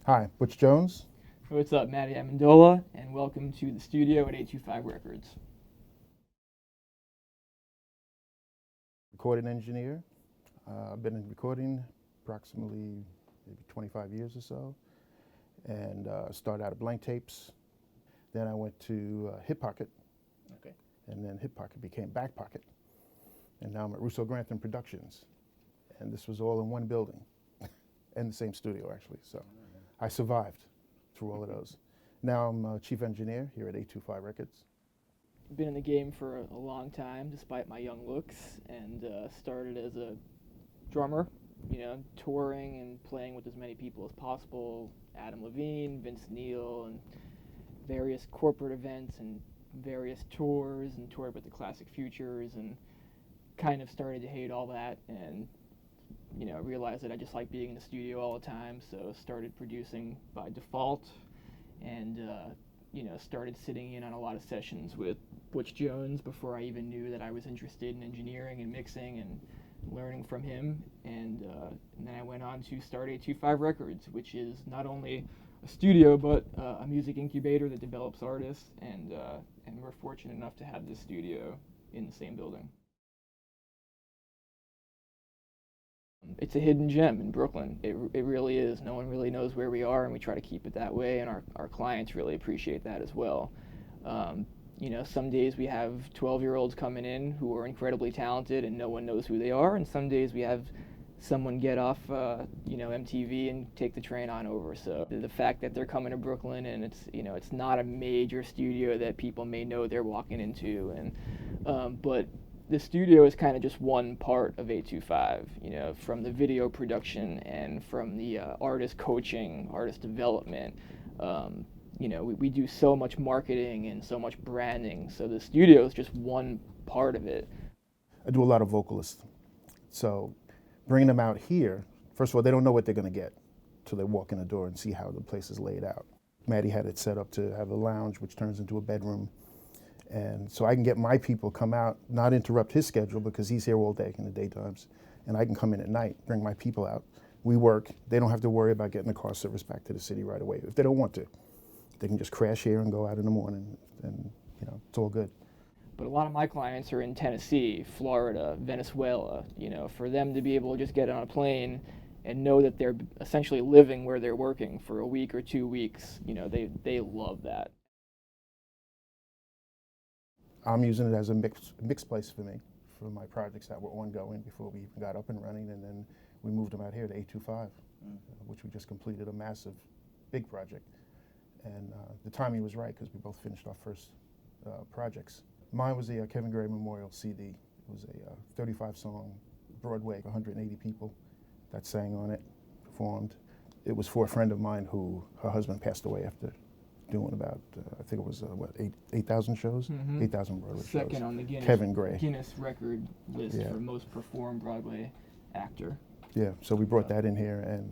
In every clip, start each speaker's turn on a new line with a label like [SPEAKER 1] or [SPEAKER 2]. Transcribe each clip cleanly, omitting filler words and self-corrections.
[SPEAKER 1] Hi, Butch Jones.
[SPEAKER 2] What's up, Matty Amendola, and welcome to the studio at 825 Records.
[SPEAKER 1] Recording engineer. I've been in recording approximately maybe 25 years or so, and started out at blank tapes. Then I went to Hip Pocket,
[SPEAKER 2] Okay.
[SPEAKER 1] and then Hip Pocket became Back Pocket, and now I'm at Russo Grantham Productions, and this was all in one building, and the same studio actually. So I survived through all of those. Now I'm chief engineer here at 825 Records.
[SPEAKER 2] Been in the game for a long time, despite my young looks, and started as a drummer, touring and playing with as many people as possible. Adam Levine, Vince Neil, and various corporate events and various tours, and toured with the Classic Futures, and kind of started to hate all that, and realized that I just like being in the studio all the time, so started producing by default, and started sitting in on a lot of sessions with Butch Jones before I even knew that I was interested in engineering and mixing and learning from him, and then I went on to start 825 Records, which is not only a studio but a music incubator that develops artists, and we're fortunate enough to have this studio in the same building. It's a hidden gem in Brooklyn. It really is. No one really knows where we are, and we try to keep it that way, and our clients really appreciate that as well. Some days we have 12-year-olds coming in who are incredibly talented and no one knows who they are, and some days we have someone get off MTV and take the train on over. So the fact that they're coming to Brooklyn and it's not a major studio that people may know they're walking into, and but the studio is kind of just one part of 825, from the video production and from the artist coaching, artist development. We do so much marketing and so much branding, so the studio is just one part of it.
[SPEAKER 1] I do a lot of vocalists, so bringing them out here, first of all, they don't know what they're going to get till they walk in the door and see how the place is laid out. Maddie had it set up to have a lounge, which turns into a bedroom. And so I can get my people come out, not interrupt his schedule because he's here all day in the daytimes, and I can come in at night, bring my people out. We work. They don't have to worry about getting the car service back to the city right away. If they don't want to, they can just crash here and go out in the morning, and it's all good.
[SPEAKER 2] But a lot of my clients are in Tennessee, Florida, Venezuela. For them to be able to just get on a plane and know that they're essentially living where they're working for a week or 2 weeks, they love that.
[SPEAKER 1] I'm using it as a mixed place for me, for my projects that were ongoing before we even got up and running, and then we moved them out here to 825, which we just completed a massive, big project. And the timing was right because we both finished our first projects. Mine was a Kevin Gray Memorial CD. It was a 35-song Broadway, 180 people that sang on it, performed. It was for a friend of mine who her husband passed away after doing about, I think it was, 8,000 shows? 8,000 Broadway shows.
[SPEAKER 2] Second on the
[SPEAKER 1] Kevin Gray.
[SPEAKER 2] Guinness record list for most performed Broadway actor.
[SPEAKER 1] Yeah, so we brought that in here, and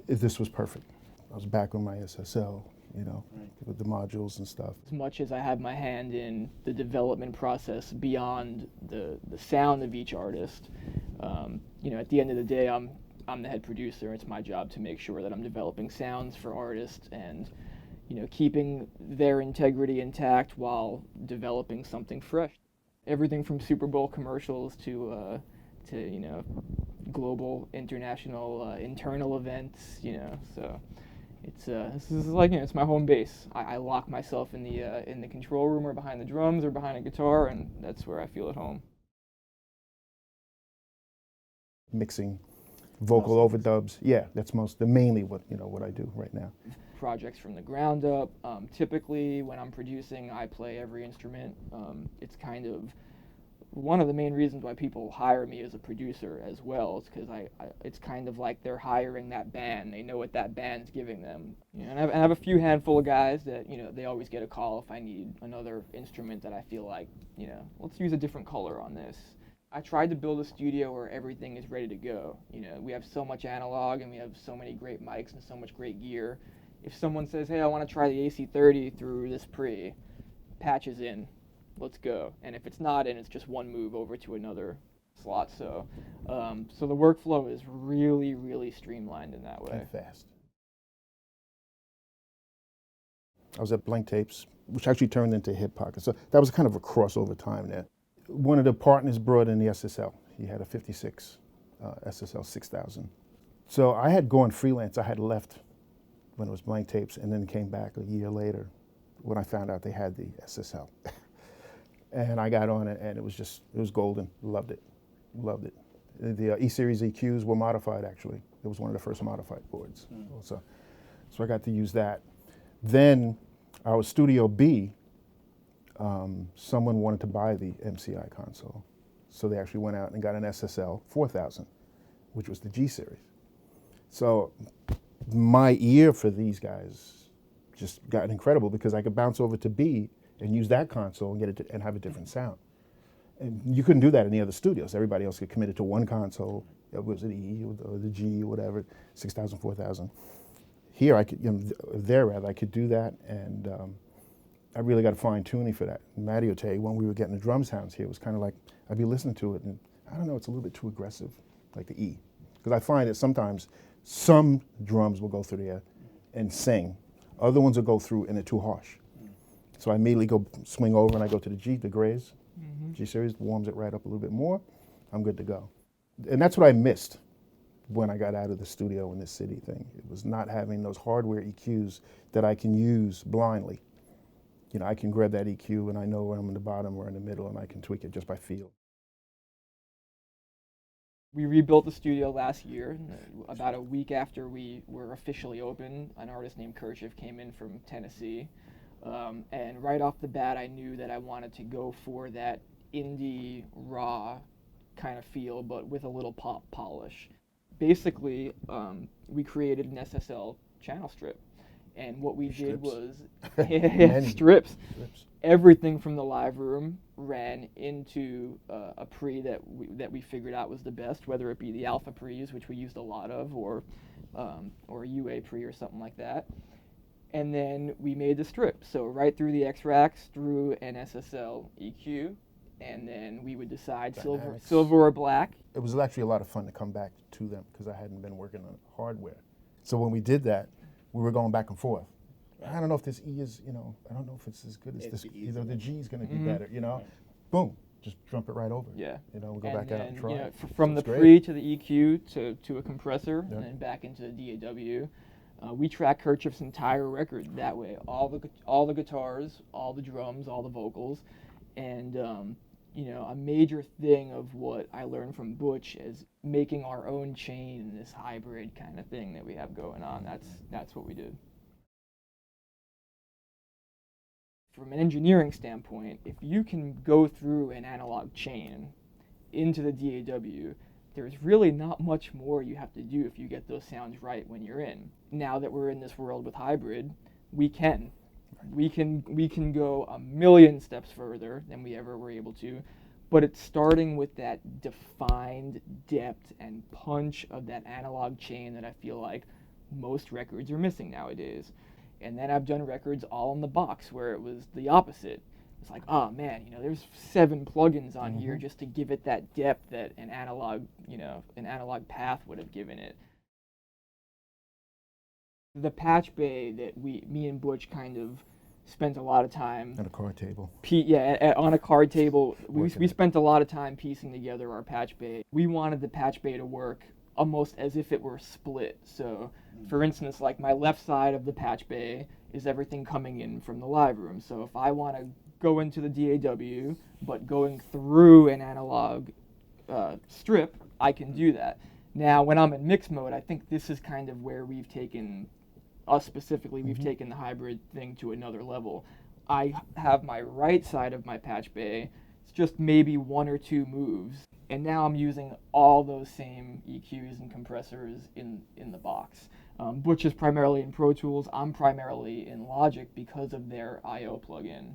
[SPEAKER 1] this was perfect. I was back on my SSL, with the modules and stuff.
[SPEAKER 2] As much as I have my hand in the development process beyond the sound of each artist, at the end of the day, I'm the head producer. It's my job to make sure that I'm developing sounds for artists and keeping their integrity intact while developing something fresh. Everything from Super Bowl commercials to global, international, internal events. So this is like it's my home base. I lock myself in the control room or behind the drums or behind a guitar, and that's where I feel at home.
[SPEAKER 1] Mixing, vocal overdubs. Yeah, that's mainly what I do right now.
[SPEAKER 2] Projects from the ground up. Typically, when I'm producing, I play every instrument. It's kind of one of the main reasons why people hire me as a producer as well. It's because it's kind of like they're hiring that band. They know what that band's giving them. And I have a few handful of guys that they always get a call if I need another instrument that I feel like let's use a different color on this. I tried to build a studio where everything is ready to go. We have so much analog and we have so many great mics and so much great gear. If someone says, hey, I want to try the AC30 through this pre, patches in, let's go. And if it's not in, it's just one move over to another slot. So the workflow is really, really streamlined in that way.
[SPEAKER 1] And fast. I was at Blank Tapes, which actually turned into Hip Pocket. So that was kind of a crossover time there. One of the partners brought in the SSL. He had a 56 SSL 6000. So I had gone freelance. I had left when it was Blank Tapes and then came back a year later when I found out they had the SSL. And I got on it and it was golden. Loved it. The E-Series EQs were modified actually. It was one of the first modified boards. Also. So I got to use that. Then our Studio B, someone wanted to buy the MCI console. So they actually went out and got an SSL 4000, which was the G series. So my ear for these guys just got incredible because I could bounce over to B and use that console and get it and have a different sound. And you couldn't do that in the other studios. Everybody else could commit it to one console. It was the E or the G or whatever, 6000, 4000. Here I could, I could do that, and I really got a fine tuning for that. Matty will tell you when we were getting the drum sounds here, it was kind of like I'd be listening to it, and I don't know, it's a little bit too aggressive, like the E, because I find that sometimes some drums will go through there and sing, other ones will go through and they're too harsh. So I immediately go swing over and I go to the G, the Grays, G series, warms it right up a little bit more. I'm good to go, and that's what I missed when I got out of the studio in this city thing. It was not having those hardware EQs that I can use blindly. You know, I can grab that EQ and I know where I'm in the bottom or in the middle and I can tweak it just by feel.
[SPEAKER 2] We rebuilt the studio last year. About a week after we were officially open, an artist named Kirchhoff came in from Tennessee. And right off the bat, I knew that I wanted to go for that indie, raw kind of feel, but with a little pop polish. Basically, we created an SSL channel strip, and what we did was strips. Everything from the live room ran into a pre that we figured out was the best, whether it be the alpha pre's, which we used a lot of, or a UA pre or something like that. And then we made the strip, so right through the X-Racks, through an SSL EQ, and then we would decide silver or black. It
[SPEAKER 1] was actually a lot of fun to come back to them because I hadn't been working on hardware. So when we did that, we were going back and forth. I don't know if this E is, I don't know if it's as good as this. Either the G is going to be better, Boom, just jump it right over.
[SPEAKER 2] Yeah.
[SPEAKER 1] We'll go back out and try.
[SPEAKER 2] From the pre to the EQ to a compressor, and then back into the DAW. We track Kirchhoff's entire record that way. All the guitars, all the drums, all the vocals, and a major thing of what I learned from Butch is making our own chain, this hybrid kind of thing that we have going on. That's what we did. From an engineering standpoint, if you can go through an analog chain into the DAW, there's really not much more you have to do if you get those sounds right when you're in. Now that we're in this world with hybrid, we can go a million steps further than we ever were able to, but it's starting with that defined depth and punch of that analog chain that I feel like most records are missing nowadays. And then I've done records all in the box where it was the opposite. It's like, oh man, there's 7 plugins on here just to give it that depth that an analog path would have given it. The patch bay that me and Butch kind of spent a lot of time
[SPEAKER 1] on a card table.
[SPEAKER 2] On a card table. We spent a lot of time piecing together our patch bay. We wanted the patch bay to work almost as if it were split. So, for instance, like my left side of the patch bay is everything coming in from the live room. So if I want to go into the DAW, but going through an analog strip, I can do that. Now, when I'm in mix mode, I think this is kind of where we've taken the hybrid thing to another level. I have my right side of my patch bay, it's just maybe 1 or 2 moves, and now I'm using all those same EQs and compressors in the box. Butch is primarily in Pro Tools, I'm primarily in Logic because of their I/O plugin.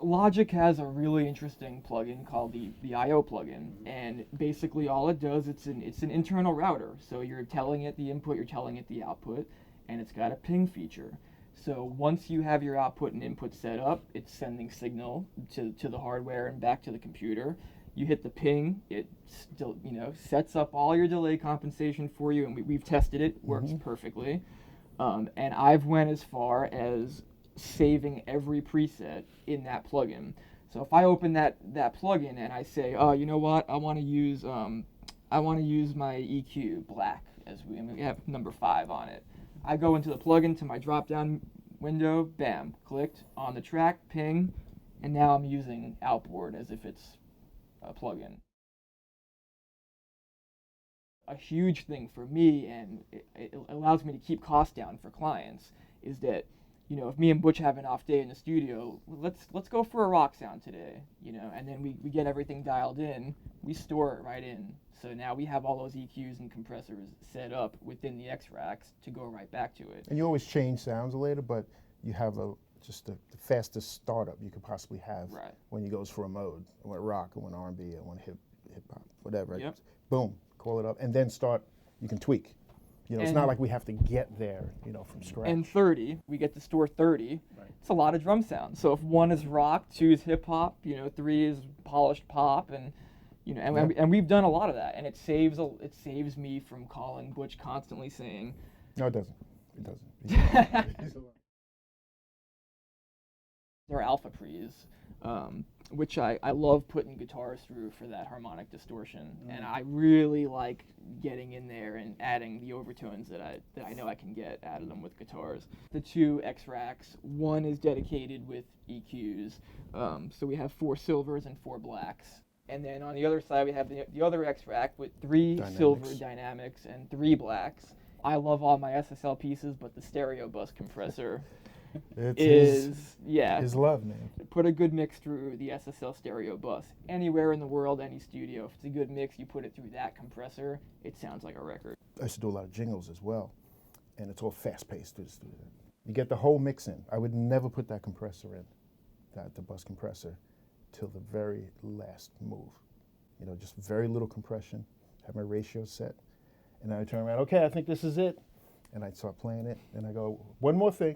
[SPEAKER 2] Logic has a really interesting plugin called the I/O plugin, and basically all it does, it's an internal router. So you're telling it the input, you're telling it the output, and it's got a ping feature. So once you have your output and input set up, it's sending signal to the hardware and back to the computer. You hit the ping, it still sets up all your delay compensation for you, and we've tested it, works perfectly. And I've went as far as saving every preset in that plugin. So if I open that plugin and I say, oh, you know what, I want to use my EQ black, and we have number 5 on it. I go into the plugin to my drop-down window, bam, clicked on the track, ping, and now I'm using Outboard as if it's a plugin. A huge thing for me, and it allows me to keep costs down for clients, is that, you know, if me and Butch have an off day in the studio, let's go for a rock sound today, you know, and then we get everything dialed in, we store it right in. So now we have all those EQs and compressors set up within the X-Racks to go right back to it.
[SPEAKER 1] And you always change sounds later, but you have just the fastest startup you could possibly have when you goes for a mode. I want rock, I want R&B, I want hip hop, whatever.
[SPEAKER 2] Yep.
[SPEAKER 1] Boom, call it up, and then start. You can tweak. You know, it's not like we have to get there, you know, from scratch.
[SPEAKER 2] And 30, we get to store 30.
[SPEAKER 1] Right.
[SPEAKER 2] It's a lot of drum sounds. So if 1 is rock, 2 is hip hop, you know, 3 is polished pop, and you know, and we've done a lot of that, and it saves me from calling Butch constantly saying.
[SPEAKER 1] No, it doesn't. It doesn't.
[SPEAKER 2] They're alpha pre's, which I love putting guitars through for that harmonic distortion, and I really like getting in there and adding the overtones that I know I can get out of them with guitars. The 2 X-Racks, one is dedicated with EQs, so we have 4 silvers and 4 blacks. And then on the other side, we have the other X-Rack with 3 silver dynamics and 3 blacks. I love all my SSL pieces, but the stereo bus compressor is
[SPEAKER 1] his love, man.
[SPEAKER 2] Put a good mix through the SSL stereo bus. Anywhere in the world, any studio, if it's a good mix, you put it through that compressor, it sounds like a record.
[SPEAKER 1] I used to do a lot of jingles as well, and it's all fast-paced through the studio. You get the whole mix in. I would never put that compressor in, the bus compressor, till the very last move. You know, just very little compression, have my ratio set, and I turn around, okay, I think this is it. And I start playing it, and I go, one more thing,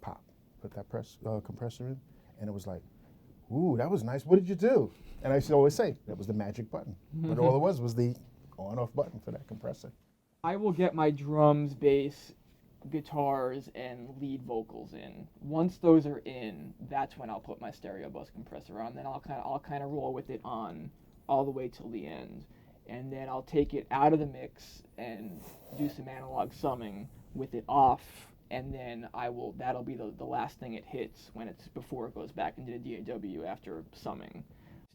[SPEAKER 1] pop, put that compressor in, and it was like, ooh, that was nice, what did you do? And I used to always say, that was the magic button. But all it was the on-off button for that compressor.
[SPEAKER 2] I will get my drums, bass, guitars, and lead vocals in. Once those are in, that's when I'll put my stereo bus compressor on. Then I'll kind of roll with it on all the way till the end, and then I'll take it out of the mix and do some analog summing with it off, and then that'll be the last thing it hits before it goes back into the DAW after summing.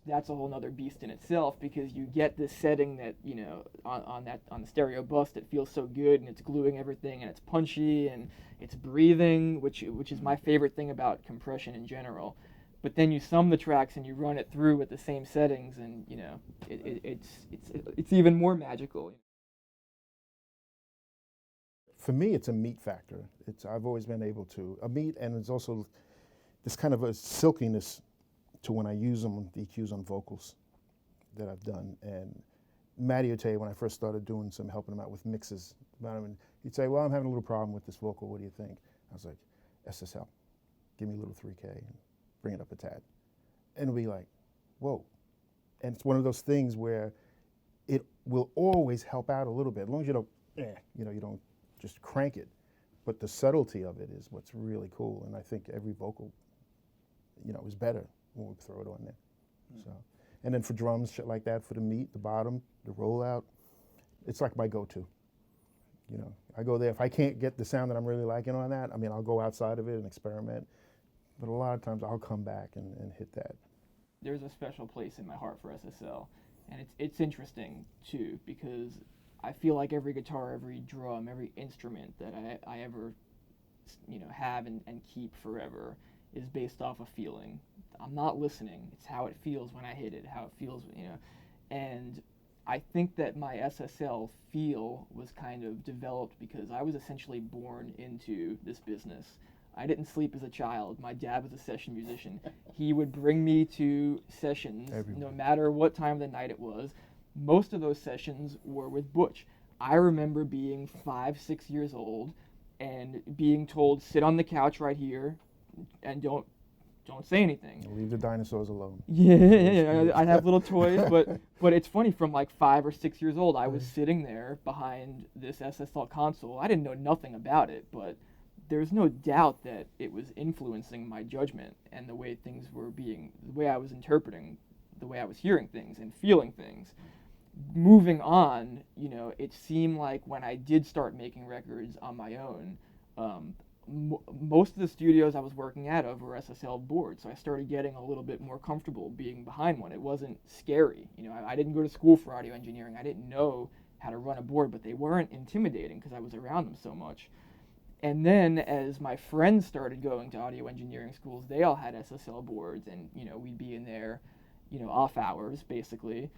[SPEAKER 2] That's a whole nother beast in itself, because you get this setting that, you know, on the stereo bus that feels so good, and it's gluing everything, and it's punchy, and it's breathing, which is my favorite thing about compression in general. But then you sum the tracks and you run it through with the same settings, and you know, it's even more magical.
[SPEAKER 1] For me, it's a meat factor. I've always been able to a meat, and it's also this kind of a silkiness to when I use them, the EQs on vocals that I've done. And Matty would tell you when I first started doing helping him out with mixes, he'd say, well, I'm having a little problem with this vocal, what do you think? I was like, SSL, give me a little 3K and bring it up a tad. And it'll be like, whoa. And it's one of those things where it will always help out a little bit, as long as you don't, you don't just crank it. But the subtlety of it is what's really cool. And I think every vocal, is better when we throw it on there. So, and then for drums, shit like that, for the meat, the bottom, the rollout, it's like my go-to. I go there. If I can't get the sound that I'm really liking on that, I'll go outside of it and experiment. But a lot of times I'll come back and hit that.
[SPEAKER 2] There's a special place in my heart for SSL, and it's interesting too, because I feel like every guitar, every drum, every instrument that I ever have and keep forever is based off a feeling. I'm not listening. It's how it feels when I hit it, how it feels, and I think that my SSL feel was kind of developed because I was essentially born into this business. I didn't sleep as a child. My dad was a session musician. He would bring me to sessions, no matter what time of the night it was. Most of those sessions were with Butch. I remember being 5, 6 years old and being told, sit on the couch right here and don't say anything.
[SPEAKER 1] Leave the dinosaurs alone.
[SPEAKER 2] Yeah. I have little toys, but it's funny, from like 5 or 6 years old, I was sitting there behind this SSL console. I didn't know nothing about it, but there's no doubt that it was influencing my judgment and the way things were being, the way I was interpreting, the way I was hearing things and feeling things. Moving on, you know, it seemed like when I did start making records on my own, most of the studios I was working out of were SSL boards, so I started getting a little bit more comfortable being behind one. It wasn't scary. You know, I didn't go to school for audio engineering. I didn't know how to run a board, but they weren't intimidating because I was around them so much. And then as my friends started going to audio engineering schools, they all had SSL boards, and, you know, we'd be in there, you know, off hours, basically.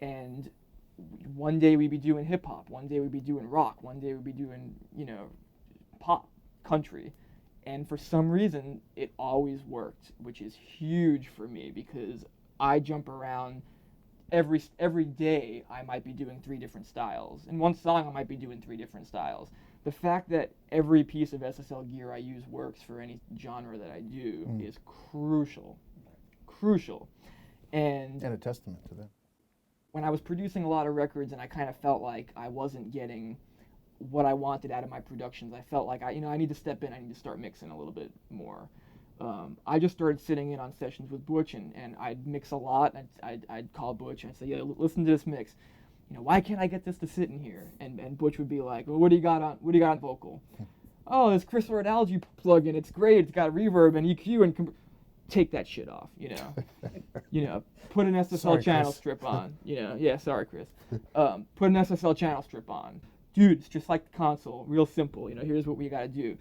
[SPEAKER 2] And one day we'd be doing hip hop, one day we'd be doing rock, one day we'd be doing, you know, pop, country. And for some reason, it always worked, which is huge for me because I jump around every day. I might be doing 3 different styles. In one song, I might be doing 3 different styles. The fact that every piece of SSL gear I use works for any genre that I do is crucial. And
[SPEAKER 1] a testament to that.
[SPEAKER 2] When I was producing a lot of records and I kind of felt like I wasn't getting what I wanted out of my productions, I felt like I need to step in, I need to start mixing a little bit more. I just started sitting in on sessions with Butch, and I'd mix a lot. I'd call Butch, I'd say, yeah, listen to this mix. You know, why can't I get this to sit in here? And Butch would be like, well, what do you got on vocal? Oh, this Chris Algae plugin, it's great, it's got reverb and EQ and take that shit off, you know. You know, put an SSL
[SPEAKER 1] Sorry,
[SPEAKER 2] channel
[SPEAKER 1] Chris.
[SPEAKER 2] strip on. You know, yeah, sorry, Chris. Put an SSL channel strip on. Dude, it's just like the console, real simple. You know, here's what we gotta do.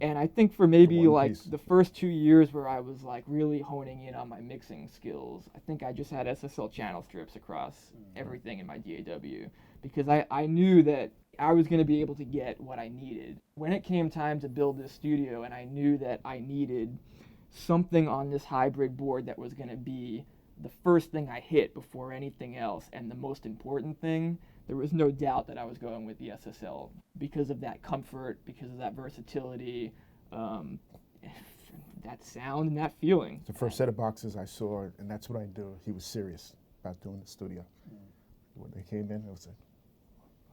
[SPEAKER 2] And I think for maybe like
[SPEAKER 1] piece.
[SPEAKER 2] the first 2 years where I was like really honing in on my mixing skills, I think I just had SSL channel strips across everything in my DAW because I knew that I was going to be able to get what I needed. When it came time to build this studio and I knew that I needed something on this hybrid board that was going to be the first thing I hit before anything else and the most important thing, there was no doubt that I was going with the SSL because of that comfort, because of that versatility, that sound and that feeling.
[SPEAKER 1] The first set of boxes I saw, and that's what I do. He was serious about doing the studio. When they came in, it was like,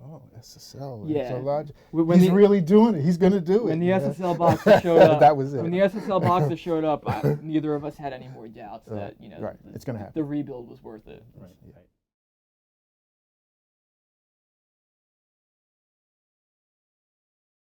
[SPEAKER 1] oh, SSL.
[SPEAKER 2] Yeah.
[SPEAKER 1] It's a large,
[SPEAKER 2] When
[SPEAKER 1] he's
[SPEAKER 2] the-
[SPEAKER 1] really doing it. He's going to do it.
[SPEAKER 2] When the
[SPEAKER 1] you know?
[SPEAKER 2] SSL boxes showed up,
[SPEAKER 1] That was it.
[SPEAKER 2] When the SSL boxes showed up, neither of us had any more doubts that, you know,
[SPEAKER 1] Right. It's going to happen.
[SPEAKER 2] the rebuild was worth it.
[SPEAKER 3] Right.
[SPEAKER 1] Yeah.
[SPEAKER 3] Right.